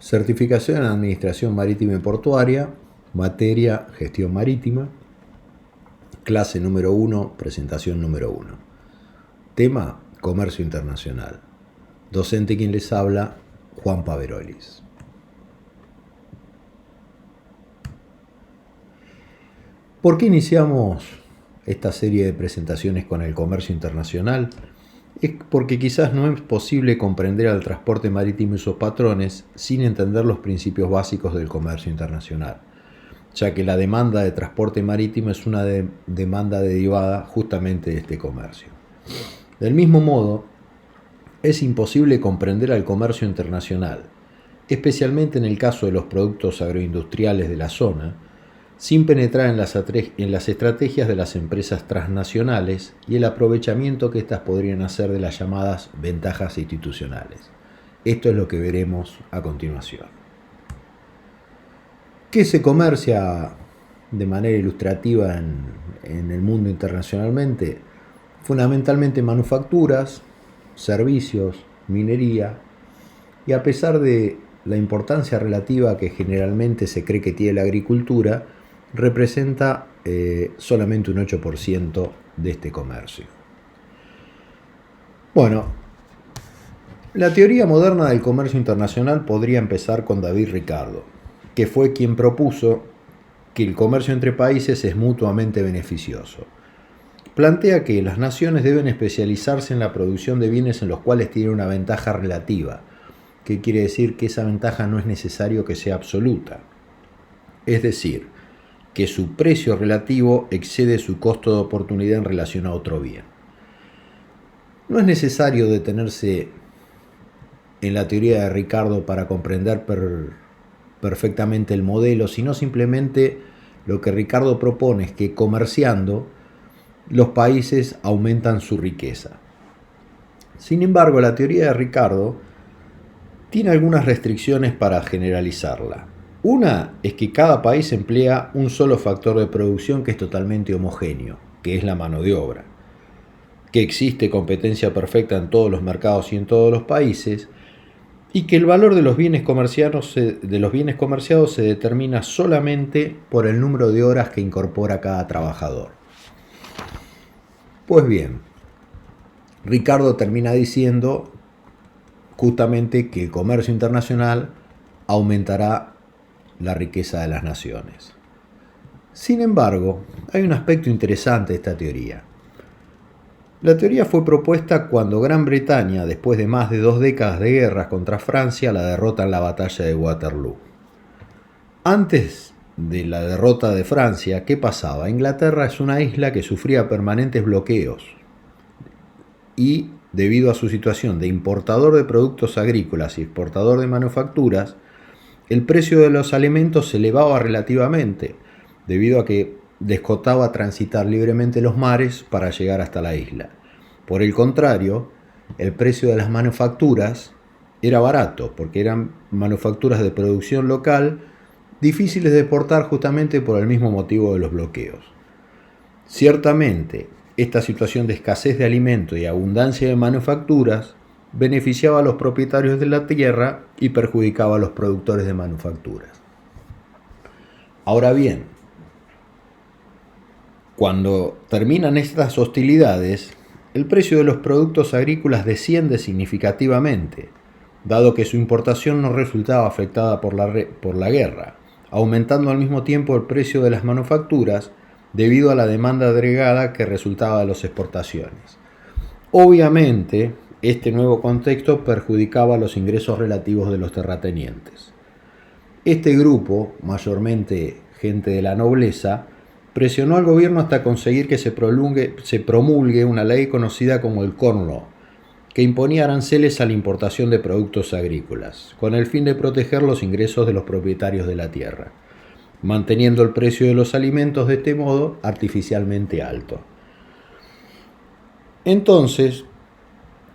Certificación en Administración Marítima y Portuaria, materia Gestión Marítima, clase número 1, presentación número 1. Tema Comercio Internacional. Docente quien les habla, Juan Paverolis. ¿Por qué iniciamos esta serie de presentaciones con el comercio internacional? Es porque quizás no es posible comprender al transporte marítimo y sus patrones sin entender los principios básicos del comercio internacional, ya que la demanda de transporte marítimo es una demanda derivada justamente de este comercio. Del mismo modo, es imposible comprender al comercio internacional, especialmente en el caso de los productos agroindustriales de la zona, sin penetrar en las estrategias de las empresas transnacionales y el aprovechamiento que éstas podrían hacer de las llamadas ventajas institucionales. Esto es lo que veremos a continuación. ¿Qué se comercia de manera ilustrativa en el mundo internacionalmente? Fundamentalmente manufacturas, servicios, minería, y a pesar de la importancia relativa que generalmente se cree que tiene la agricultura, representa solamente un 8% de este comercio. Bueno, la teoría moderna del comercio internacional podría empezar con David Ricardo, que fue quien propuso que el comercio entre países es mutuamente beneficioso. Plantea que las naciones deben especializarse en la producción de bienes en los cuales tienen una ventaja relativa, que quiere decir que esa ventaja no es necesario que sea absoluta. Es decir, que su precio relativo excede su costo de oportunidad en relación a otro bien. No es necesario detenerse en la teoría de Ricardo para comprender perfectamente el modelo, sino simplemente lo que Ricardo propone es que comerciando los países aumentan su riqueza. Sin embargo, la teoría de Ricardo tiene algunas restricciones para generalizarla. Una es que cada país emplea un solo factor de producción que es totalmente homogéneo, que es la mano de obra, que existe competencia perfecta en todos los mercados y en todos los países, y que el valor de los bienes comerciados se determina solamente por el número de horas que incorpora cada trabajador. Pues bien, Ricardo termina diciendo justamente que el comercio internacional aumentará la riqueza de las naciones. Sin embargo, hay un aspecto interesante de esta teoría. La teoría fue propuesta cuando Gran Bretaña, después de más de 2 décadas de guerras contra Francia, la derrota en la batalla de Waterloo. Antes de la derrota de Francia, ¿qué pasaba? Inglaterra es una isla que sufría permanentes bloqueos y, debido a su situación de importador de productos agrícolas y exportador de manufacturas, el precio de los alimentos se elevaba relativamente, debido a que descostaba transitar libremente los mares para llegar hasta la isla. Por el contrario, el precio de las manufacturas era barato, porque eran manufacturas de producción local, difíciles de exportar justamente por el mismo motivo de los bloqueos. Ciertamente, esta situación de escasez de alimentos y abundancia de manufacturas beneficiaba a los propietarios de la tierra y perjudicaba a los productores de manufacturas. Ahora bien, cuando terminan estas hostilidades, el precio de los productos agrícolas desciende significativamente, dado que su importación no resultaba afectada por la guerra, aumentando al mismo tiempo el precio de las manufacturas debido a la demanda agregada que resultaba de las exportaciones. Obviamente, este nuevo contexto perjudicaba los ingresos relativos de los terratenientes. Este grupo, mayormente gente de la nobleza, presionó al gobierno hasta conseguir que se promulgue una ley conocida como el Corn Law, que imponía aranceles a la importación de productos agrícolas, con el fin de proteger los ingresos de los propietarios de la tierra, manteniendo el precio de los alimentos de este modo artificialmente alto. Entonces,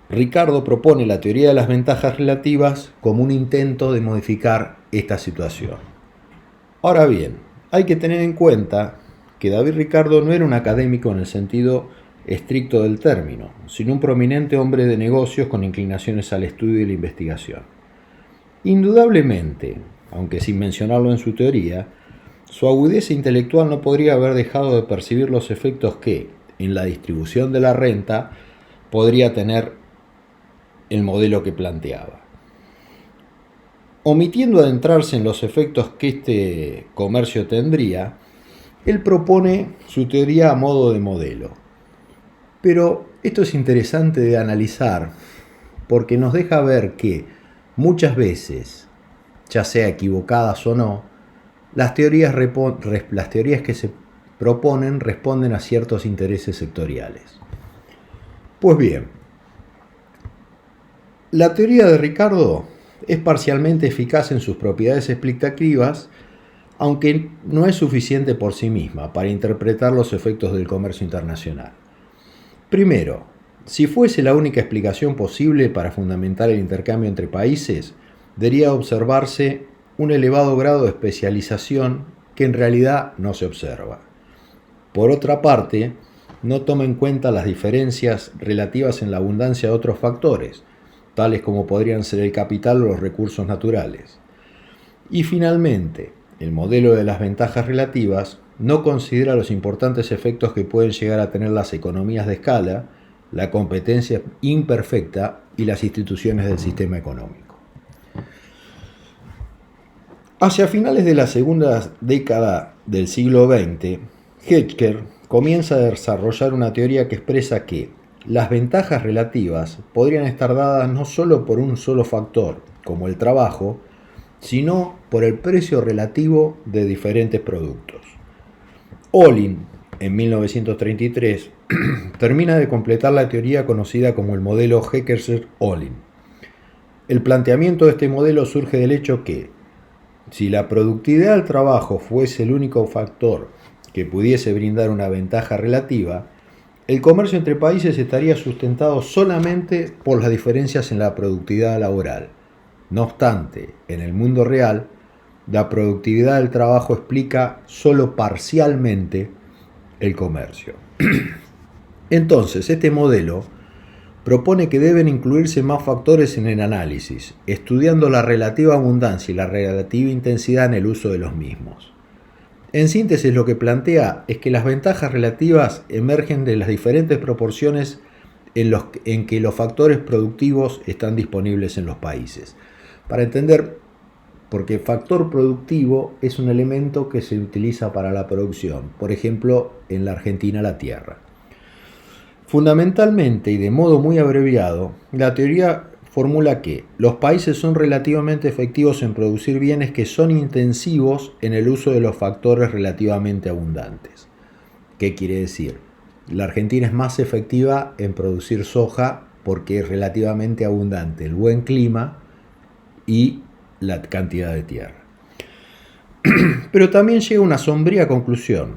Ricardo propone la teoría de las ventajas relativas como un intento de modificar esta situación. Ahora bien, hay que tener en cuenta que David Ricardo no era un académico en el sentido estricto del término, sino un prominente hombre de negocios con inclinaciones al estudio y la investigación. Indudablemente, aunque sin mencionarlo en su teoría, su agudeza intelectual no podría haber dejado de percibir los efectos que, en la distribución de la renta, podría tener el modelo que planteaba. Omitiendo adentrarse en los efectos que este comercio tendría, él propone su teoría a modo de modelo. Pero esto es interesante de analizar porque nos deja ver que muchas veces, ya sea equivocadas o no, las teorías que se proponen responden a ciertos intereses sectoriales. Pues bien, la teoría de Ricardo es parcialmente eficaz en sus propiedades explicativas, aunque no es suficiente por sí misma para interpretar los efectos del comercio internacional. Primero, si fuese la única explicación posible para fundamentar el intercambio entre países, debería observarse un elevado grado de especialización que en realidad no se observa. Por otra parte, no toma en cuenta las diferencias relativas en la abundancia de otros factores, tales como podrían ser el capital o los recursos naturales. Y finalmente, el modelo de las ventajas relativas no considera los importantes efectos que pueden llegar a tener las economías de escala, la competencia imperfecta y las instituciones del sistema económico. Hacia finales de la segunda década del siglo XX, Heidegger comienza a desarrollar una teoría que expresa que las ventajas relativas podrían estar dadas no solo por un solo factor, como el trabajo, sino por el precio relativo de diferentes productos. Olin, en 1933, termina de completar la teoría conocida como el modelo Hecker-Olin. El planteamiento de este modelo surge del hecho que, si la productividad del trabajo fuese el único factor que pudiese brindar una ventaja relativa, el comercio entre países estaría sustentado solamente por las diferencias en la productividad laboral. No obstante, en el mundo real, la productividad del trabajo explica solo parcialmente el comercio. Entonces, este modelo propone que deben incluirse más factores en el análisis, estudiando la relativa abundancia y la relativa intensidad en el uso de los mismos. En síntesis, lo que plantea es que las ventajas relativas emergen de las diferentes proporciones en que los factores productivos están disponibles en los países. Para entender, porque factor productivo es un elemento que se utiliza para la producción, por ejemplo, en la Argentina la tierra. Fundamentalmente y de modo muy abreviado, la teoría formula que los países son relativamente efectivos en producir bienes que son intensivos en el uso de los factores relativamente abundantes. ¿Qué quiere decir? La Argentina es más efectiva en producir soja porque es relativamente abundante el buen clima y la cantidad de tierra. Pero también llega una sombría conclusión,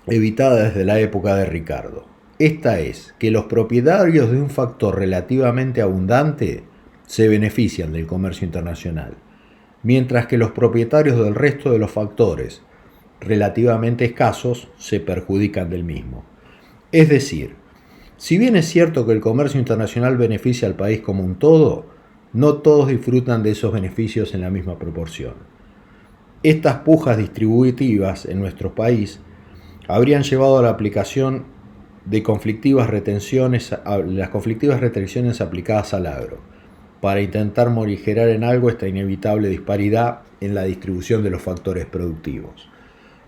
evitada desde la época de Ricardo. Esta es que los propietarios de un factor relativamente abundante se benefician del comercio internacional, mientras que los propietarios del resto de los factores relativamente escasos se perjudican del mismo. Es decir, si bien es cierto que el comercio internacional beneficia al país como un todo, no todos disfrutan de esos beneficios en la misma proporción. Estas pujas distributivas en nuestro país habrían llevado a la aplicación de las conflictivas restricciones aplicadas al agro, para intentar morigerar en algo esta inevitable disparidad en la distribución de los factores productivos.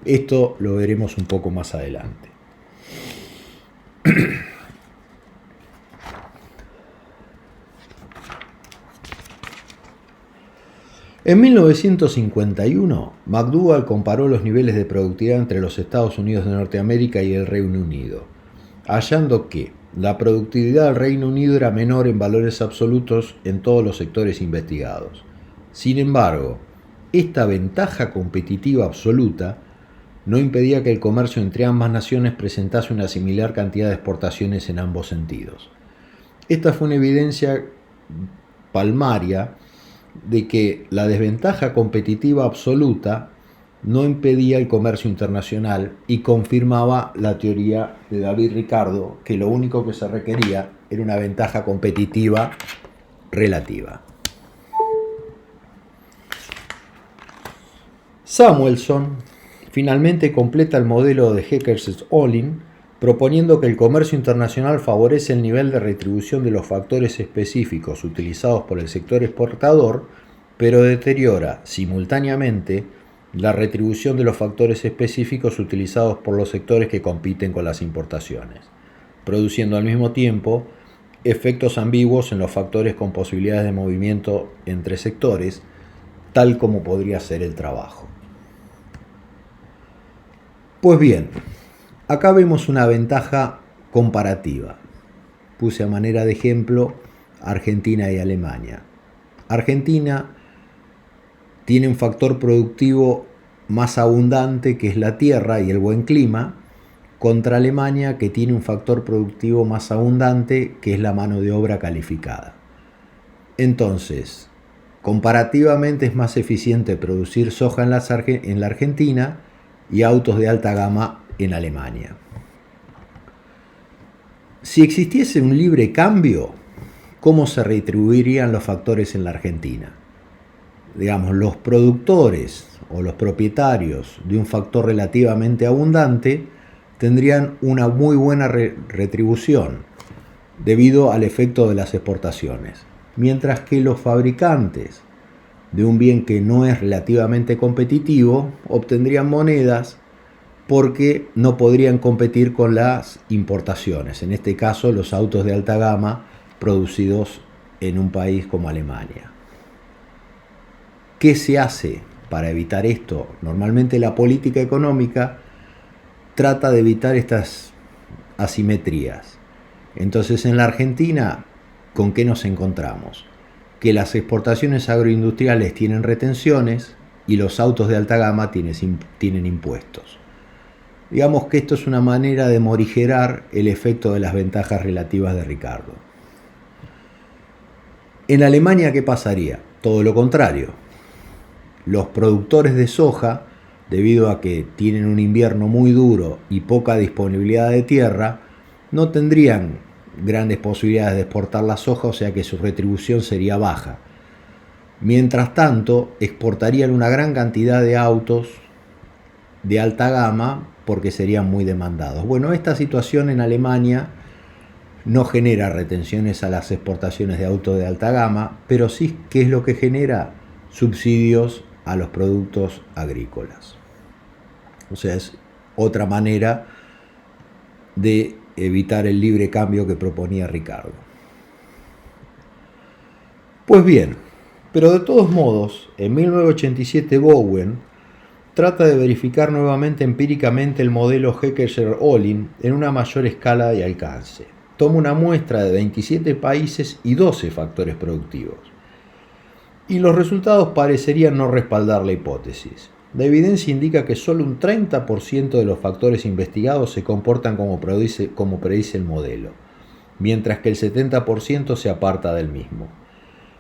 Esto lo veremos un poco más adelante. En 1951, McDougall comparó los niveles de productividad entre los Estados Unidos de Norteamérica y el Reino Unido, hallando que la productividad del Reino Unido era menor en valores absolutos en todos los sectores investigados. Sin embargo, esta ventaja competitiva absoluta no impedía que el comercio entre ambas naciones presentase una similar cantidad de exportaciones en ambos sentidos. Esta fue una evidencia palmaria de que la desventaja competitiva absoluta no impedía el comercio internacional y confirmaba la teoría de David Ricardo, que lo único que se requería era una ventaja competitiva relativa. Samuelson finalmente completa el modelo de Heckers-Ohlin, proponiendo que el comercio internacional favorece el nivel de retribución de los factores específicos utilizados por el sector exportador, pero deteriora simultáneamente la retribución de los factores específicos utilizados por los sectores que compiten con las importaciones, produciendo al mismo tiempo efectos ambiguos en los factores con posibilidades de movimiento entre sectores, tal como podría ser el trabajo. Pues bien, acá vemos una ventaja comparativa. Puse a manera de ejemplo Argentina y Alemania. Argentina tiene un factor productivo más abundante, que es la tierra y el buen clima, contra Alemania, que tiene un factor productivo más abundante, que es la mano de obra calificada. Entonces, comparativamente es más eficiente producir soja en la Argentina y autos de alta gama en Alemania. Si existiese un libre cambio, ¿cómo se retribuirían los factores en la Argentina? Digamos, los productores o los propietarios de un factor relativamente abundante tendrían una muy buena retribución debido al efecto de las exportaciones, mientras que los fabricantes de un bien que no es relativamente competitivo obtendrían monedas porque no podrían competir con las importaciones, en este caso los autos de alta gama producidos en un país como Alemania. ¿Qué se hace para evitar esto? Normalmente la política económica trata de evitar estas asimetrías. Entonces, en la Argentina, ¿con qué nos encontramos? Que las exportaciones agroindustriales tienen retenciones y los autos de alta gama tienen impuestos. Digamos que esto es una manera de morigerar el efecto de las ventajas relativas de Ricardo. En Alemania, ¿qué pasaría? Todo lo contrario. Los productores de soja, debido a que tienen un invierno muy duro y poca disponibilidad de tierra, no tendrían grandes posibilidades de exportar la soja, o sea que su retribución sería baja. Mientras tanto, exportarían una gran cantidad de autos de alta gama porque serían muy demandados. Bueno, esta situación en Alemania no genera retenciones a las exportaciones de autos de alta gama, pero sí, ¿qué es lo que genera? Subsidios a los productos agrícolas. O sea, es otra manera de evitar el libre cambio que proponía Ricardo. Pues bien, pero de todos modos, en 1987 Bowen trata de verificar nuevamente empíricamente el modelo Heckers-Ohlin en una mayor escala y alcance. Toma una muestra de 27 países y 12 factores productivos. Y los resultados parecerían no respaldar la hipótesis. La evidencia indica que solo un 30% de los factores investigados se comportan como predice el modelo, mientras que el 70% se aparta del mismo.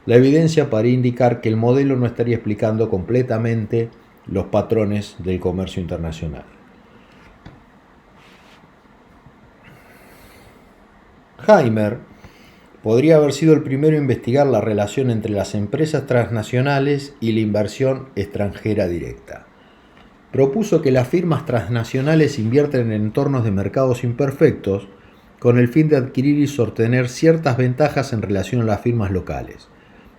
La evidencia parece indicar que el modelo no estaría explicando completamente los patrones del comercio internacional. Heimer podría haber sido el primero a investigar la relación entre las empresas transnacionales y la inversión extranjera directa. Propuso que las firmas transnacionales invierten en entornos de mercados imperfectos con el fin de adquirir y sostener ciertas ventajas en relación a las firmas locales,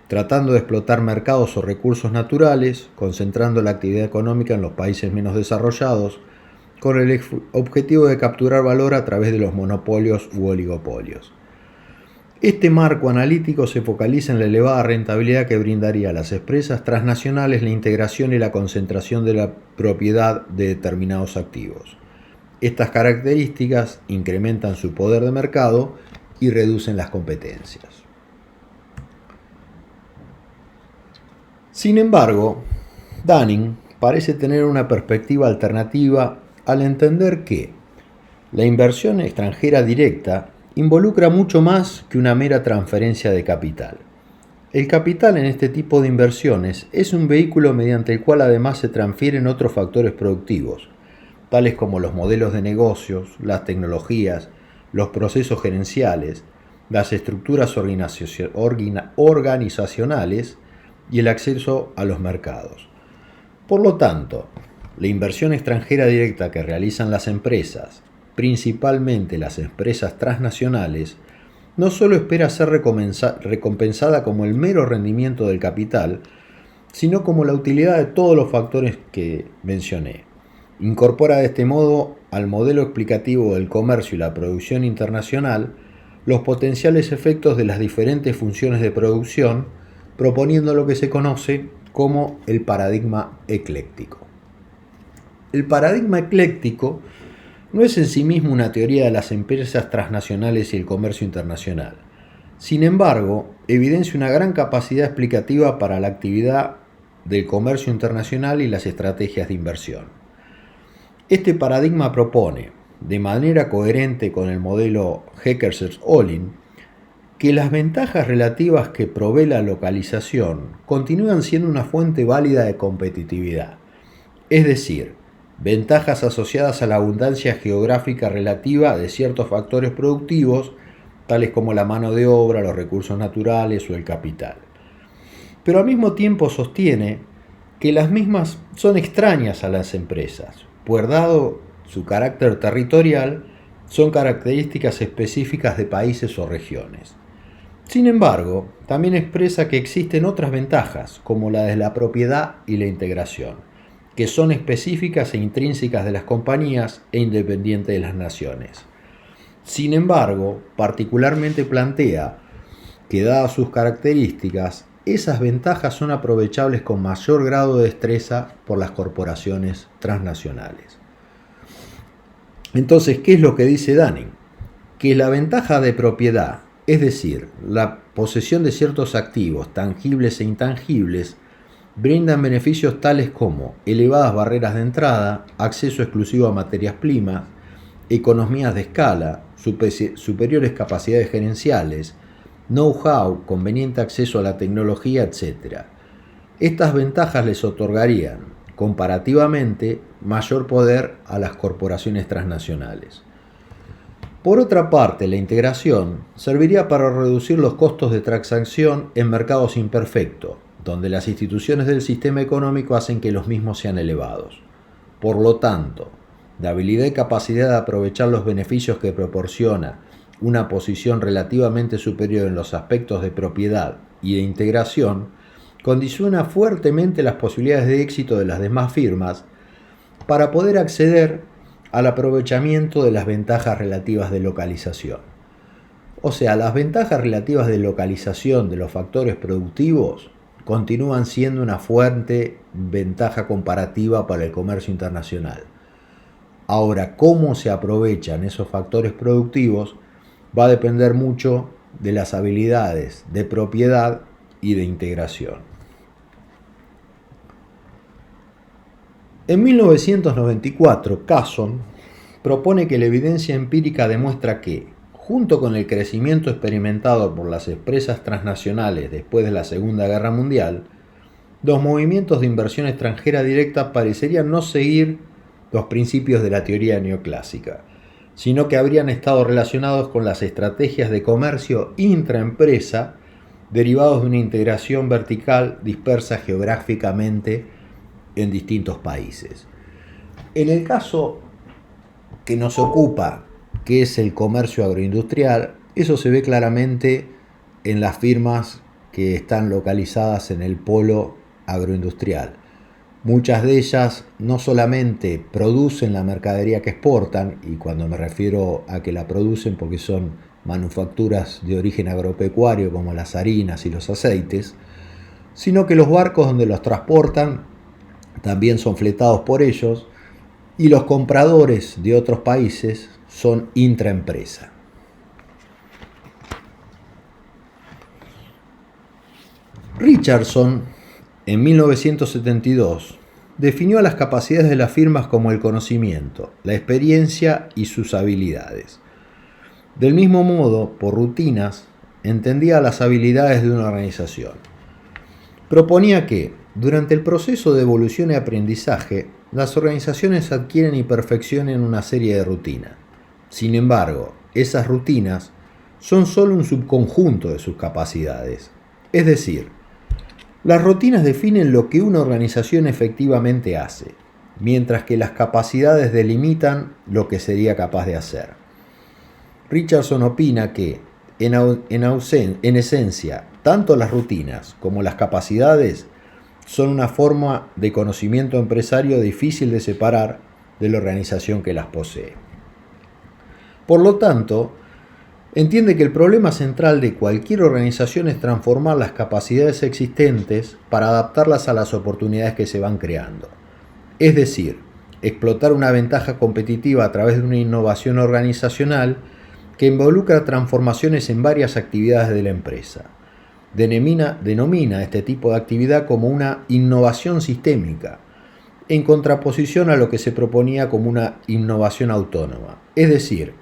tratando de explotar mercados o recursos naturales, concentrando la actividad económica en los países menos desarrollados, con el objetivo de capturar valor a través de los monopolios u oligopolios. Este marco analítico se focaliza en la elevada rentabilidad que brindaría a las empresas transnacionales la integración y la concentración de la propiedad de determinados activos. Estas características incrementan su poder de mercado y reducen las competencias. Sin embargo, Dunning parece tener una perspectiva alternativa al entender que la inversión extranjera directa involucra mucho más que una mera transferencia de capital. El capital en este tipo de inversiones es un vehículo mediante el cual además se transfieren otros factores productivos, tales como los modelos de negocios, las tecnologías, los procesos gerenciales, las estructuras organizacionales y el acceso a los mercados. Por lo tanto, la inversión extranjera directa que realizan las empresas, principalmente las empresas transnacionales, no solo espera ser recompensada como el mero rendimiento del capital, sino como la utilidad de todos los factores que mencioné. Incorpora de este modo al modelo explicativo del comercio y la producción internacional los potenciales efectos de las diferentes funciones de producción, proponiendo lo que se conoce como el paradigma ecléctico. El paradigma ecléctico no es en sí mismo una teoría de las empresas transnacionales y el comercio internacional. Sin embargo, evidencia una gran capacidad explicativa para la actividad del comercio internacional y las estrategias de inversión. Este paradigma propone, de manera coherente con el modelo Heckers-Ohlin, que las ventajas relativas que provee la localización continúan siendo una fuente válida de competitividad, es decir, ventajas asociadas a la abundancia geográfica relativa de ciertos factores productivos, tales como la mano de obra, los recursos naturales o el capital. Pero al mismo tiempo sostiene que las mismas son extrañas a las empresas, pues dado su carácter territorial, son características específicas de países o regiones. Sin embargo, también expresa que existen otras ventajas, como la de la propiedad y la integración, que son específicas e intrínsecas de las compañías e independientes de las naciones. Sin embargo, particularmente plantea que, dadas sus características, esas ventajas son aprovechables con mayor grado de destreza por las corporaciones transnacionales. Entonces, ¿qué es lo que dice Dunning? Que la ventaja de propiedad, es decir, la posesión de ciertos activos tangibles e intangibles, brindan beneficios tales como elevadas barreras de entrada, acceso exclusivo a materias primas, economías de escala, superiores capacidades gerenciales, know-how, conveniente acceso a la tecnología, etc. Estas ventajas les otorgarían, comparativamente, mayor poder a las corporaciones transnacionales. Por otra parte, la integración serviría para reducir los costos de transacción en mercados imperfectos, donde las instituciones del sistema económico hacen que los mismos sean elevados. Por lo tanto, la habilidad y capacidad de aprovechar los beneficios que proporciona una posición relativamente superior en los aspectos de propiedad y de integración condiciona fuertemente las posibilidades de éxito de las demás firmas para poder acceder al aprovechamiento de las ventajas relativas de localización. O sea, las ventajas relativas de localización de los factores productivos continúan siendo una fuerte ventaja comparativa para el comercio internacional. Ahora, cómo se aprovechan esos factores productivos va a depender mucho de las habilidades de propiedad y de integración. En 1994, Casson propone que la evidencia empírica demuestra que, junto con el crecimiento experimentado por las empresas transnacionales después de la Segunda Guerra Mundial, los movimientos de inversión extranjera directa parecerían no seguir los principios de la teoría neoclásica, sino que habrían estado relacionados con las estrategias de comercio intraempresa derivados de una integración vertical dispersa geográficamente en distintos países. En el caso que nos ocupa, que es el comercio agroindustrial, eso se ve claramente en las firmas que están localizadas en el polo agroindustrial. Muchas de ellas no solamente producen la mercadería que exportan, y cuando me refiero a que la producen porque son manufacturas de origen agropecuario como las harinas y los aceites, sino que los barcos donde los transportan también son fletados por ellos y los compradores de otros países son intraempresa. Richardson, en 1972, definió a las capacidades de las firmas como el conocimiento, la experiencia y sus habilidades. Del mismo modo, por rutinas, entendía las habilidades de una organización. Proponía que, durante el proceso de evolución y aprendizaje, las organizaciones adquieren y perfeccionan una serie de rutinas. Sin embargo, esas rutinas son solo un subconjunto de sus capacidades. Es decir, Las rutinas definen lo que una organización efectivamente hace, mientras que las capacidades delimitan lo que sería capaz de hacer. Richardson opina que, en esencia, tanto las rutinas como las capacidades son una forma de conocimiento empresario difícil de separar de la organización que las posee. Por lo tanto, entiende que el problema central de cualquier organización es transformar las capacidades existentes para adaptarlas a las oportunidades que se van creando. Es decir, explotar una ventaja competitiva a través de una innovación organizacional que involucra transformaciones en varias actividades de la empresa. Denomina este tipo de actividad como una innovación sistémica, en contraposición a lo que se proponía como una innovación autónoma. Es decir,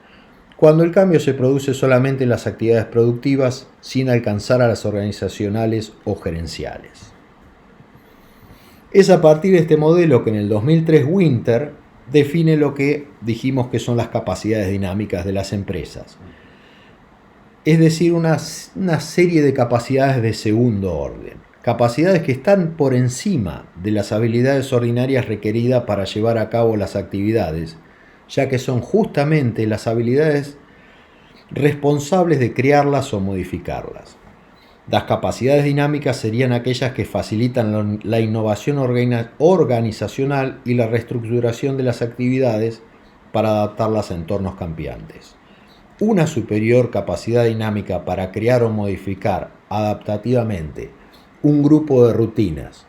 cuando el cambio se produce solamente en las actividades productivas sin alcanzar a las organizacionales o gerenciales. Es a partir de este modelo que en el 2003 Winter define lo que dijimos que son las capacidades dinámicas de las empresas. Es decir, una serie de capacidades de segundo orden. Capacidades que están por encima de las habilidades ordinarias requeridas para llevar a cabo las actividades, ya que son justamente las habilidades responsables de crearlas o modificarlas. Las capacidades dinámicas serían aquellas que facilitan la innovación organizacional y la reestructuración de las actividades para adaptarlas a entornos cambiantes. Una superior capacidad dinámica para crear o modificar adaptativamente un grupo de rutinas,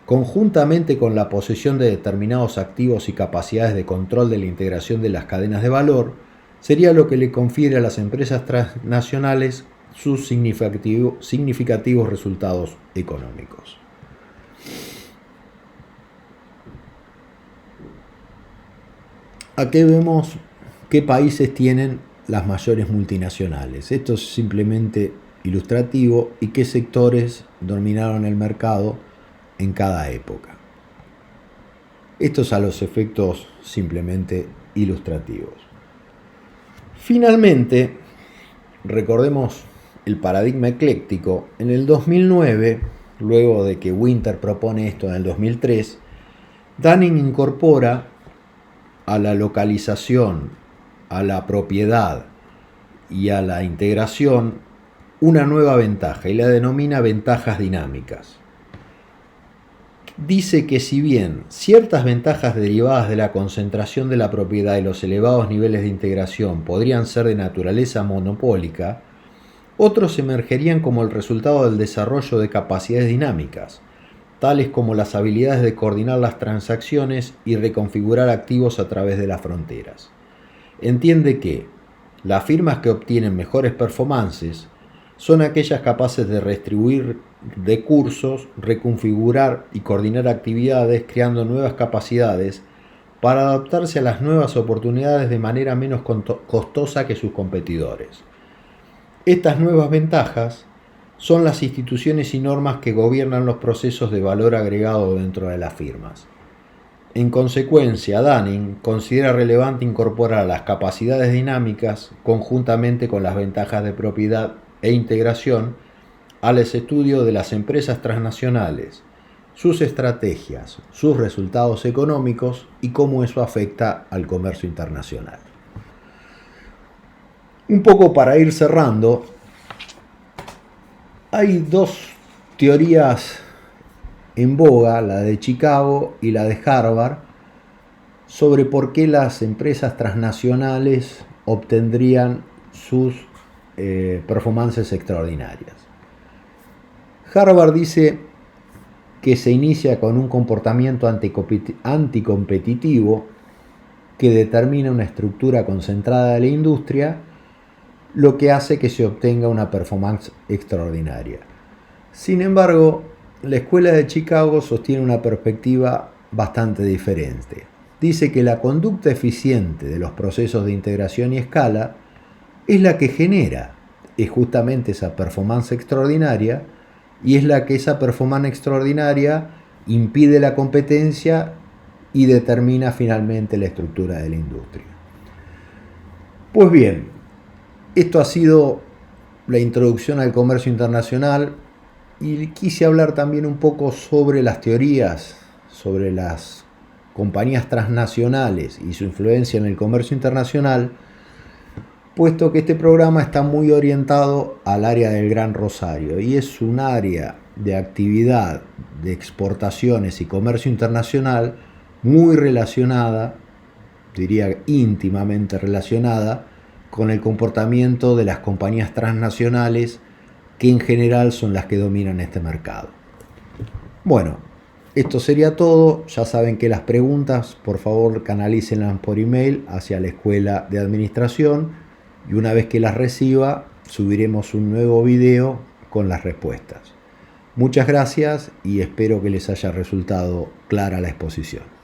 conjuntamente con la posesión de determinados activos y capacidades de control de la integración de las cadenas de valor, sería lo que le confiere a las empresas transnacionales sus significativos resultados económicos. Aquí vemos qué países tienen las mayores multinacionales. Esto es simplemente ilustrativo y qué sectores dominaron el mercado en cada época. Esto es a los efectos simplemente ilustrativos. Finalmente, recordemos el paradigma ecléctico. En el 2009, luego de que Winter propone esto en el 2003, Dunning incorpora a la localización, a la propiedad y a la integración una nueva ventaja y la denomina ventajas dinámicas. Dice que si bien ciertas ventajas derivadas de la concentración de la propiedad y los elevados niveles de integración podrían ser de naturaleza monopólica, otros emergerían como el resultado del desarrollo de capacidades dinámicas, tales como las habilidades de coordinar las transacciones y reconfigurar activos a través de las fronteras. Entiende que las firmas que obtienen mejores performances son aquellas capaces de redistribuir recursos, reconfigurar y coordinar actividades, creando nuevas capacidades para adaptarse a las nuevas oportunidades de manera menos costosa que sus competidores. Estas nuevas ventajas son las instituciones y normas que gobiernan los procesos de valor agregado dentro de las firmas. En consecuencia, Dunning considera relevante incorporar las capacidades dinámicas conjuntamente con las ventajas de propiedad e integración al estudio de las empresas transnacionales, sus estrategias, sus resultados económicos y cómo eso afecta al comercio internacional. Un poco para ir cerrando, hay dos teorías en boga, la de Chicago y la de Harvard, sobre por qué las empresas transnacionales obtendrían sus performances extraordinarias. Harvard dice que se inicia con un comportamiento anticompetitivo que determina una estructura concentrada de la industria, lo que hace que se obtenga una performance extraordinaria. Sin embargo, la escuela de Chicago sostiene una perspectiva bastante diferente. Dice que la conducta eficiente de los procesos de integración y escala es la que genera justamente esa performance extraordinaria, y es la que esa performance extraordinaria impide la competencia y determina finalmente la estructura de la industria. Pues bien, esto ha sido la introducción al comercio internacional. Y quise hablar también un poco sobre las teorías, sobre las compañías transnacionales y su influencia en el comercio internacional, puesto que este programa está muy orientado al área del Gran Rosario y es un área de actividad de exportaciones y comercio internacional muy relacionada, diría íntimamente relacionada, con el comportamiento de las compañías transnacionales, que en general son las que dominan este mercado. Bueno, esto sería todo. Ya saben que las preguntas, por favor, canalícenlas por email hacia la Escuela de Administración y una vez que las reciba, subiremos un nuevo video con las respuestas. Muchas gracias y espero que les haya resultado clara la exposición.